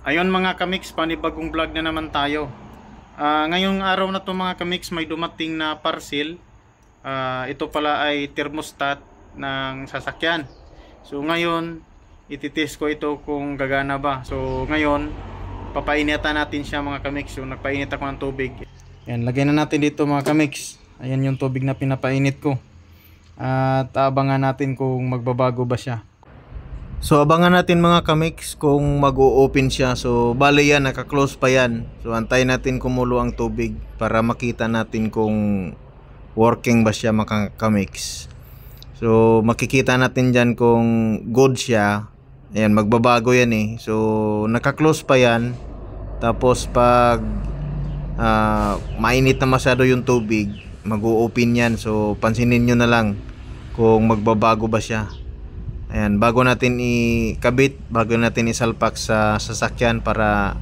Ayun mga kamix, panibagong vlog na naman tayo. Ngayong araw na to mga kamix, may dumating na parcel. Ito pala ay thermostat ng sasakyan. So ngayon, ititest ko ito kung gagana ba. So ngayon, papainitan natin siya mga kamix. So nagpainit ako ng tubig. Yan, lagay na natin dito mga kamix. Ayan yung tubig na pinapainit ko. At abangan natin kung magbabago ba siya. So abangan natin mga kamix kung mag-o-open siya. So bale yan, naka-close pa yan. So antayin natin kumulo ang tubig para makita natin kung working ba siya mga kamix. So makikita natin dyan kung good siya. Ayan, magbabago yan eh. So naka-close pa yan. Tapos pag mainit na masyado yung tubig, mag-o-open yan. So pansinin nyo na lang kung magbabago ba siya. Ayan, bago natin ikabit, bago natin isalpak sa sasakyan para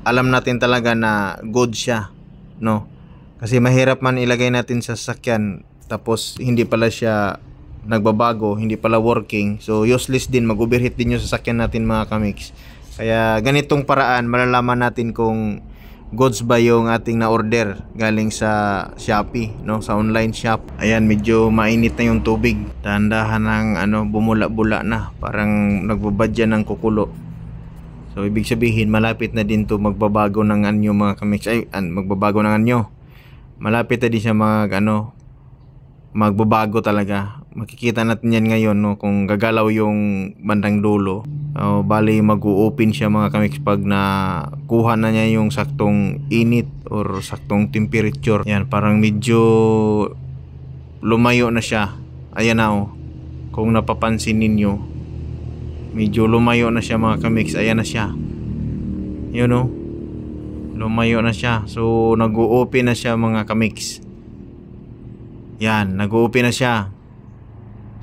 alam natin talaga na good siya, no? Kasi mahirap man ilagay natin sa sasakyan tapos hindi pala siya nagbabago, hindi pala working. So useless din, mag-overheat din yung sasakyan natin mga kamix. Kaya ganitong paraan malalaman natin kung goods ba yung ating na-order galing sa Shopee, no, sa online shop. Ayan, medyo mainit na yung tubig. Dahan-dahan ng bumula-bula na, parang nagbabadya ng kukulo. So ibig sabihin malapit na din to magbabago ng anyo mga kamix. Magbabago ng anyo. Malapit na din siya magbabago talaga. Makikita natin yan ngayon, no, kung gagalaw yung bandang dulo. Bali mag-o-open siya mga kamix pag nakuha na niya yung saktong init or saktong temperature. Yan, parang medyo lumayo na siya. Ayan na kung napapansin ninyo, medyo lumayo na siya mga kamix. Ayan na siya, yun lumayo na siya. So nag-o-open na siya mga kamix. Yan, nag-o-open na siya.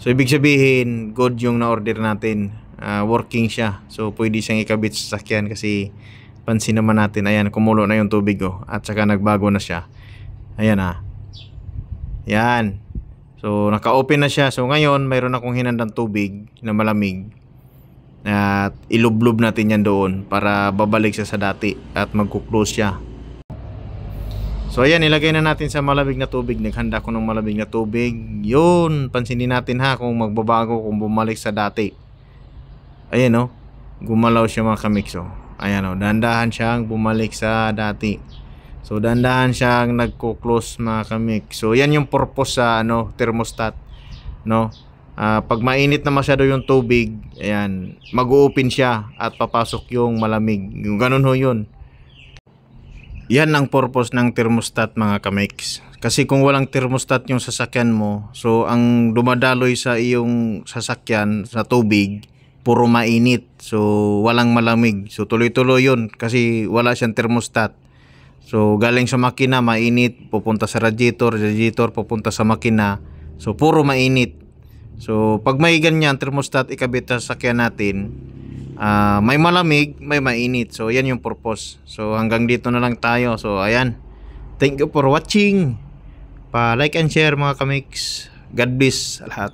So ibig sabihin good yung na-order natin, working siya. So pwede siyang ikabit sa sasakyan kasi pansin naman natin, ayan, kumulo na yung tubig at saka nagbago na siya. Ayan yan. So naka-open na siya. So ngayon mayroon akong hinandang tubig na malamig at ilublob natin yan doon para babalik siya sa dati at magkuklose siya. So ayan, ilagay na natin sa malamig na tubig. Naghanda ko ng malamig na tubig. Yun, pansinin natin kung magbabago, kung bumalik sa dati. Ayan gumalaw siya mga kamix. Ayan dahan-dahan siyang bumalik sa dati. So dahan-dahan siyang nagko-close mga kamix. So yan yung purpose sa thermostat, no? Pag mainit na masyado yung tubig, ayan, mag-o-open siya at papasok yung malamig. Yung ganun yun. Yan ang purpose ng thermostat mga kamix. Kasi kung walang thermostat yung sasakyan mo, so ang dumadaloy sa iyong sasakyan sa tubig, puro mainit. So walang malamig. So tuloy-tuloy yun kasi wala siyang thermostat. So galing sa makina, mainit, pupunta sa radiator, pupunta sa makina. So puro mainit. So pag may ganyan thermostat ikabit sa sasakyan natin, may malamig, may mainit. So yan yung purpose. So hanggang dito na lang tayo. So ayan, thank you for watching. Pa like and share mga kamix. God bless lahat.